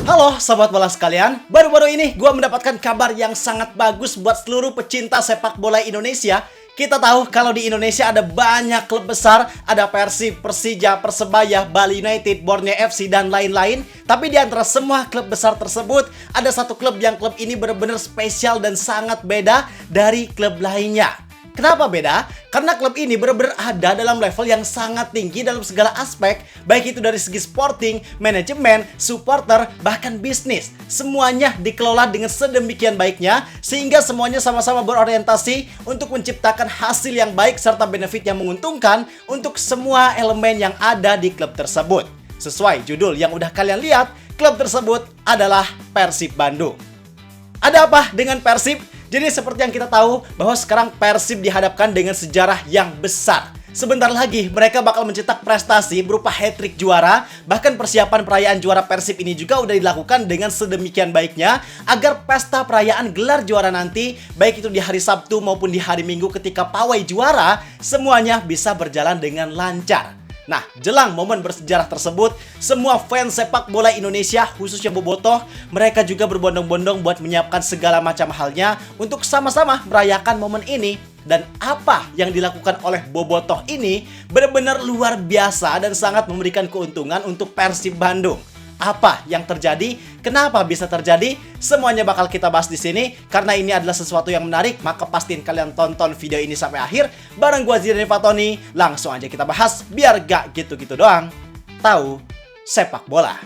Halo sobat bola sekalian, baru-baru ini gue mendapatkan kabar yang sangat bagus buat seluruh pecinta sepak bola Indonesia. Kita tahu kalau di Indonesia ada banyak klub besar, ada Persib, Persija, Persebaya, Bali United, Borneo FC, dan lain-lain. Tapi di antara semua klub besar tersebut, ada satu klub yang klub ini benar-benar spesial dan sangat beda dari klub lainnya. Kenapa beda? Karena klub ini benar-benar ada dalam level yang sangat tinggi dalam segala aspek, baik itu dari segi sporting, manajemen, supporter, bahkan bisnis. Semuanya dikelola dengan sedemikian baiknya, sehingga semuanya sama-sama berorientasi untuk menciptakan hasil yang baik serta benefit yang menguntungkan untuk semua elemen yang ada di klub tersebut. Sesuai judul yang udah kalian lihat, klub tersebut adalah Persib Bandung. Ada apa dengan Persib? Jadi seperti yang kita tahu bahwa sekarang Persib dihadapkan dengan sejarah yang besar. Sebentar lagi mereka bakal mencetak prestasi berupa hat-trick juara. Bahkan persiapan perayaan juara Persib ini juga udah dilakukan dengan sedemikian baiknya agar pesta perayaan gelar juara nanti, baik itu di hari Sabtu maupun di hari Minggu ketika pawai juara, semuanya bisa berjalan dengan lancar. Nah, jelang momen bersejarah tersebut, semua fans sepak bola Indonesia, khususnya bobotoh, mereka juga berbondong-bondong buat menyiapkan segala macam halnya untuk sama-sama merayakan momen ini. Dan apa yang dilakukan oleh bobotoh ini benar-benar luar biasa dan sangat memberikan keuntungan untuk Persib Bandung. Apa yang terjadi? Kenapa bisa terjadi? Semuanya bakal kita bahas di sini. Karena ini adalah sesuatu yang menarik, maka pastiin kalian tonton video ini sampai akhir. Bareng gua Zidane Fatoni. Langsung aja kita bahas, biar gak gitu-gitu doang. Tahu sepak bola.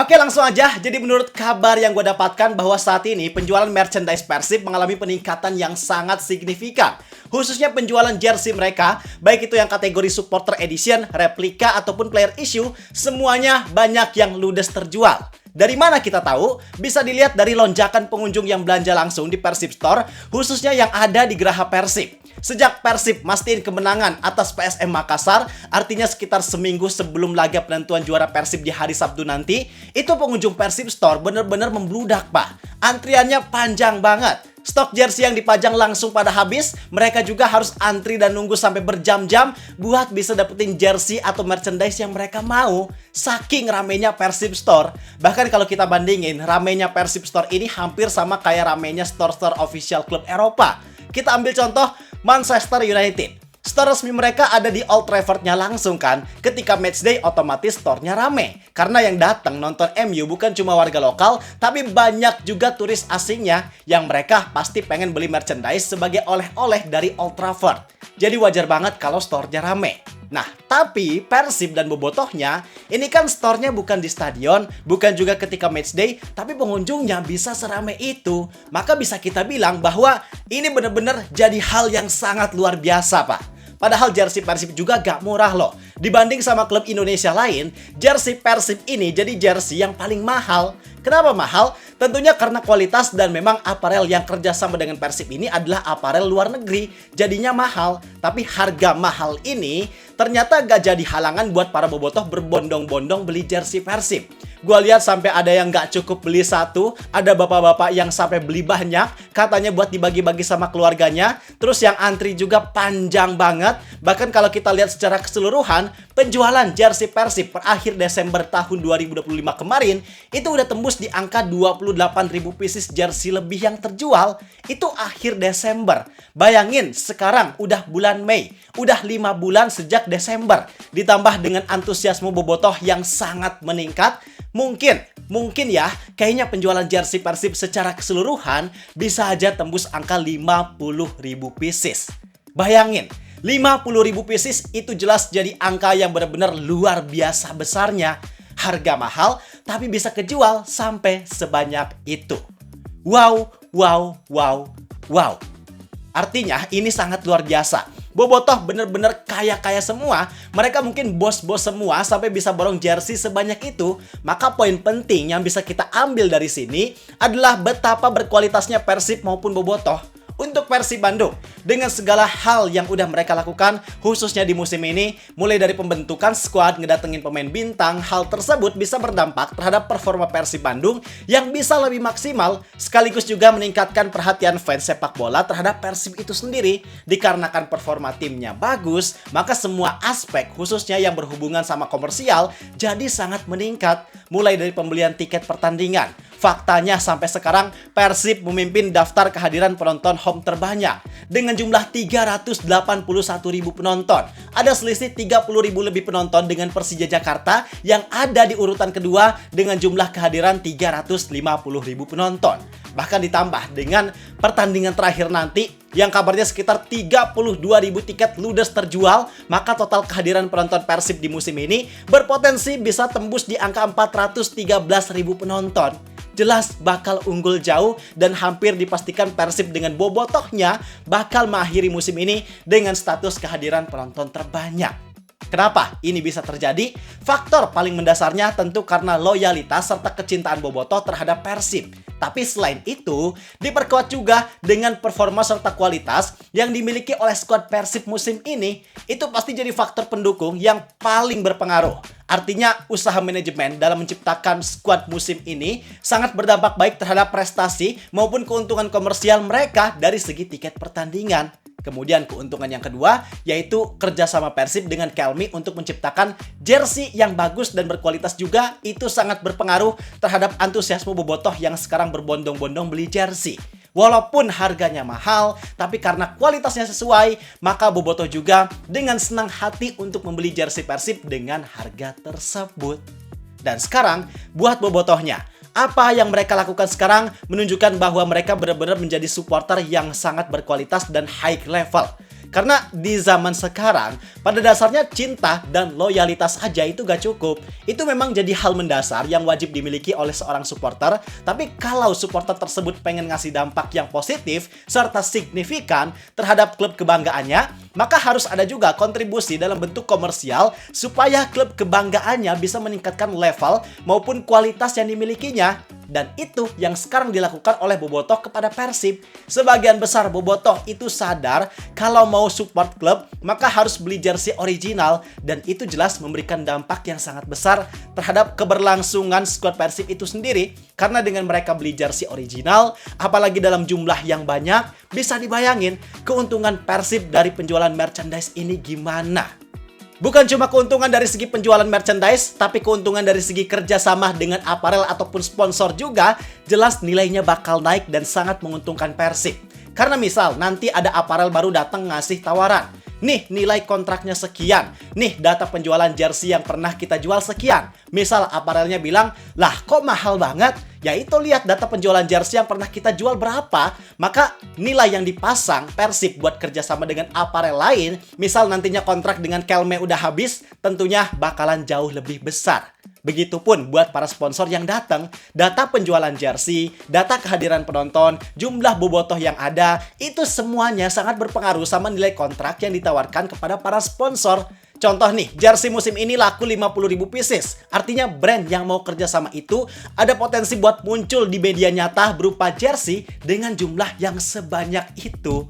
Oke, langsung aja. Jadi menurut kabar yang gue dapatkan bahwa saat ini penjualan merchandise Persib mengalami peningkatan yang sangat signifikan. Khususnya penjualan jersey mereka, baik itu yang kategori supporter edition, replika, ataupun player issue, semuanya banyak yang ludes terjual. Dari mana kita tahu? Bisa dilihat dari lonjakan pengunjung yang belanja langsung di Persib Store, khususnya yang ada di Geraha Persib. Sejak Persib mastiin kemenangan atas PSM Makassar, artinya sekitar seminggu sebelum laga penentuan juara Persib di hari Sabtu nanti, itu pengunjung Persib Store bener-bener membludak, Pak. Antriannya panjang banget. Stok jersey yang dipajang langsung pada habis, mereka juga harus antri dan nunggu sampai berjam-jam buat bisa dapetin jersey atau merchandise yang mereka mau. Saking ramenya Persib Store. Bahkan kalau kita bandingin, ramenya Persib Store ini hampir sama kayak ramenya store-store official klub Eropa. Kita ambil contoh Manchester United. Store resmi mereka ada di Old Trafford-nya langsung kan. Ketika matchday otomatis store-nya rame. Karena yang datang nonton MU bukan cuma warga lokal, tapi banyak juga turis asingnya yang mereka pasti pengen beli merchandise sebagai oleh-oleh dari Old Trafford. Jadi wajar banget kalau store-nya rame. Nah, tapi Persib dan bobotohnya, ini kan store-nya bukan di stadion, bukan juga ketika matchday, tapi pengunjungnya bisa serame itu. Maka bisa kita bilang bahwa ini benar-benar jadi hal yang sangat luar biasa, Pak. Padahal jersey Persib juga gak murah loh. Dibanding sama klub Indonesia lain, jersey Persib ini jadi jersey yang paling mahal. Kenapa mahal? Tentunya karena kualitas dan memang aparel yang kerjasama dengan Persib ini adalah aparel luar negeri. Jadinya mahal. Tapi harga mahal ini ternyata gak jadi halangan buat para bobotoh berbondong-bondong beli jersey Persib. Gua lihat sampai ada yang gak cukup beli satu, ada bapak-bapak yang sampai beli banyak, katanya buat dibagi-bagi sama keluarganya. Terus yang antri juga panjang banget. Bahkan kalau kita lihat secara keseluruhan, penjualan jersey Persib per akhir Desember tahun 2025 kemarin itu udah tembus di angka 28.000 pieces jersey lebih yang terjual. Itu akhir Desember. Bayangin sekarang udah bulan Mei, udah 5 bulan sejak Desember. Ditambah dengan antusiasme bobotoh yang sangat meningkat, Mungkin ya, kayaknya penjualan jersey Persib secara keseluruhan bisa aja tembus angka 50.000 pieces. Bayangin, 50.000 pieces itu jelas jadi angka yang benar-benar luar biasa besarnya. Harga mahal, tapi bisa kejual sampai sebanyak itu. Wow. Artinya ini sangat luar biasa. Bobotoh bener-bener kaya-kaya semua. Mereka mungkin bos-bos semua sampai bisa borong jersey sebanyak itu. Maka poin penting yang bisa kita ambil dari sini adalah betapa berkualitasnya Persib maupun bobotoh. Untuk Persib Bandung, dengan segala hal yang udah mereka lakukan, khususnya di musim ini, mulai dari pembentukan skuad, ngedatengin pemain bintang, hal tersebut bisa berdampak terhadap performa Persib Bandung yang bisa lebih maksimal, sekaligus juga meningkatkan perhatian fans sepak bola terhadap Persib itu sendiri. Dikarenakan performa timnya bagus, maka semua aspek, khususnya yang berhubungan sama komersial, jadi sangat meningkat, mulai dari pembelian tiket pertandingan. Faktanya sampai sekarang Persib memimpin daftar kehadiran penonton home terbanyak dengan jumlah 381.000 penonton. Ada selisih 30.000 lebih penonton dengan Persija Jakarta yang ada di urutan kedua dengan jumlah kehadiran 350.000 penonton. Bahkan ditambah dengan pertandingan terakhir nanti yang kabarnya sekitar 32.000 tiket ludes terjual, maka total kehadiran penonton Persib di musim ini berpotensi bisa tembus di angka 413.000 penonton. Jelas bakal unggul jauh dan hampir dipastikan Persib dengan bobotohnya bakal mengakhiri musim ini dengan status kehadiran penonton terbanyak. Kenapa ini bisa terjadi? Faktor paling mendasarnya tentu karena loyalitas serta kecintaan bobotoh terhadap Persib. Tapi selain itu, diperkuat juga dengan performa serta kualitas yang dimiliki oleh skuad Persib musim ini. Itu pasti jadi faktor pendukung yang paling berpengaruh. Artinya, usaha manajemen dalam menciptakan skuad musim ini sangat berdampak baik terhadap prestasi maupun keuntungan komersial mereka dari segi tiket pertandingan. Kemudian keuntungan yang kedua yaitu kerjasama Persib dengan Kelmi untuk menciptakan jersey yang bagus dan berkualitas juga. Itu sangat berpengaruh terhadap antusiasme bobotoh yang sekarang berbondong-bondong beli jersey. Walaupun harganya mahal, tapi karena kualitasnya sesuai, maka bobotoh juga dengan senang hati untuk membeli jersey Persib dengan harga tersebut. Dan sekarang buat bobotohnya, apa yang mereka lakukan sekarang menunjukkan bahwa mereka benar-benar menjadi supporter yang sangat berkualitas dan high level. Karena di zaman sekarang, pada dasarnya cinta dan loyalitas aja itu gak cukup. Itu memang jadi hal mendasar yang wajib dimiliki oleh seorang supporter. Tapi kalau supporter tersebut pengen ngasih dampak yang positif serta signifikan terhadap klub kebanggaannya, maka harus ada juga kontribusi dalam bentuk komersial supaya klub kebanggaannya bisa meningkatkan level maupun kualitas yang dimilikinya. Dan itu yang sekarang dilakukan oleh bobotoh kepada Persib. Sebagian besar bobotoh itu sadar kalau mau support klub maka harus beli jersey original, dan itu jelas memberikan dampak yang sangat besar terhadap keberlangsungan skuad Persib itu sendiri. Karena dengan mereka beli jersey original, apalagi dalam jumlah yang banyak, bisa dibayangin keuntungan Persib dari penjualan merchandise ini gimana. Bukan cuma keuntungan dari segi penjualan merchandise, tapi keuntungan dari segi kerjasama dengan aparel ataupun sponsor juga jelas nilainya bakal naik dan sangat menguntungkan Persib. Karena misal nanti ada aparel baru datang ngasih tawaran. Nih nilai kontraknya sekian. Nih data penjualan jersey yang pernah kita jual sekian. Misal aparelnya bilang, lah kok mahal banget? Ya itu lihat data penjualan jersey yang pernah kita jual berapa. Maka nilai yang dipasang Persib buat kerjasama dengan aparel lain, misal nantinya kontrak dengan Kelme udah habis, tentunya bakalan jauh lebih besar. Begitupun buat para sponsor yang datang, data penjualan jersey, data kehadiran penonton, jumlah bobotoh yang ada, itu semuanya sangat berpengaruh sama nilai kontrak yang ditawarkan kepada para sponsor. Contoh nih, jersey musim ini laku 50.000 pieces. Artinya brand yang mau kerja sama itu ada potensi buat muncul di media nyata berupa jersey dengan jumlah yang sebanyak itu.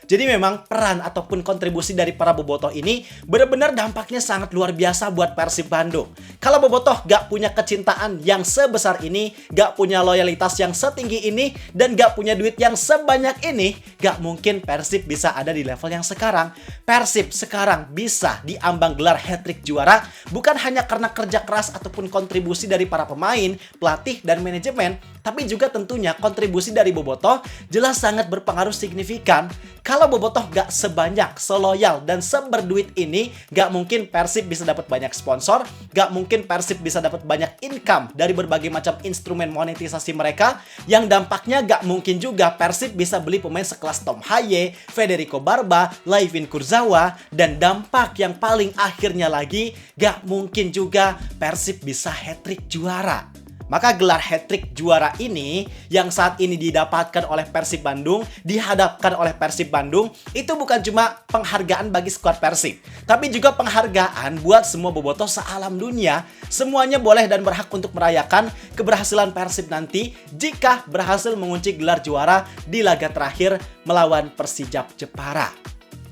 Jadi memang peran ataupun kontribusi dari para bobotoh ini benar-benar dampaknya sangat luar biasa buat Persib Bandung. Kalau bobotoh gak punya kecintaan yang sebesar ini, gak punya loyalitas yang setinggi ini, dan gak punya duit yang sebanyak ini, gak mungkin Persib bisa ada di level yang sekarang. Persib sekarang bisa diambang gelar hat-trick juara bukan hanya karena kerja keras ataupun kontribusi dari para pemain, pelatih, dan manajemen, tapi juga tentunya kontribusi dari bobotoh jelas sangat berpengaruh signifikan. Kalau bobotoh gak sebanyak, seloyal, dan seberduit ini, gak mungkin Persib bisa dapat banyak sponsor, gak mungkin Persib bisa dapat banyak income dari berbagai macam instrumen monetisasi mereka, yang dampaknya gak mungkin juga Persib bisa beli pemain sekelas Tom Haye, Federico Barba, Layvin Kurzawa, dan dampak yang paling akhirnya lagi, gak mungkin juga Persib bisa hat-trick juara. Maka gelar hat-trick juara ini yang saat ini didapatkan oleh Persib Bandung, dihadapkan oleh Persib Bandung, itu bukan cuma penghargaan bagi skuad Persib, tapi juga penghargaan buat semua bobotoh se-alam dunia. Semuanya boleh dan berhak untuk merayakan keberhasilan Persib nanti jika berhasil mengunci gelar juara di laga terakhir melawan Persijap Jepara.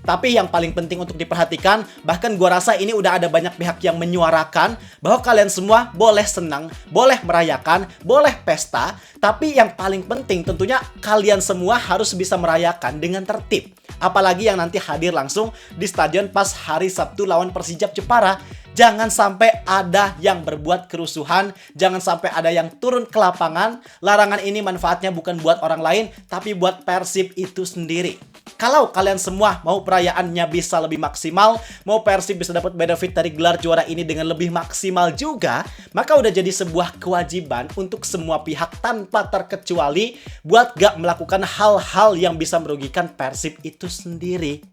Tapi yang paling penting untuk diperhatikan, bahkan gua rasa ini udah ada banyak pihak yang menyuarakan bahwa kalian semua boleh senang, boleh merayakan, boleh pesta, tapi yang paling penting tentunya kalian semua harus bisa merayakan dengan tertib. Apalagi yang nanti hadir langsung di stadion pas hari Sabtu lawan Persijap Jepara. Jangan sampai ada yang berbuat kerusuhan, jangan sampai ada yang turun ke lapangan. Larangan ini manfaatnya bukan buat orang lain, tapi buat Persib itu sendiri. Kalau kalian semua mau perayaannya bisa lebih maksimal, mau Persib bisa dapat benefit dari gelar juara ini dengan lebih maksimal juga, maka udah jadi sebuah kewajiban untuk semua pihak tanpa terkecuali buat gak melakukan hal-hal yang bisa merugikan Persib itu sendiri.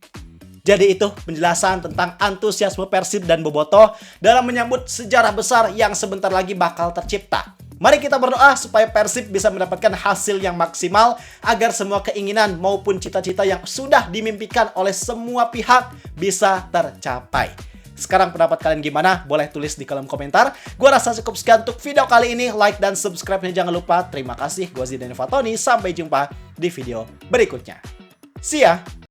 Jadi itu penjelasan tentang antusiasme Persib dan bobotoh dalam menyambut sejarah besar yang sebentar lagi bakal tercipta. Mari kita berdoa supaya Persib bisa mendapatkan hasil yang maksimal agar semua keinginan maupun cita-cita yang sudah dimimpikan oleh semua pihak bisa tercapai. Sekarang pendapat kalian gimana? Boleh tulis di kolom komentar. Gua rasa cukup sekian untuk video kali ini. Like dan subscribe-nya jangan lupa. Terima kasih. Gua Zidan Fatoni. Sampai jumpa di video berikutnya. See ya!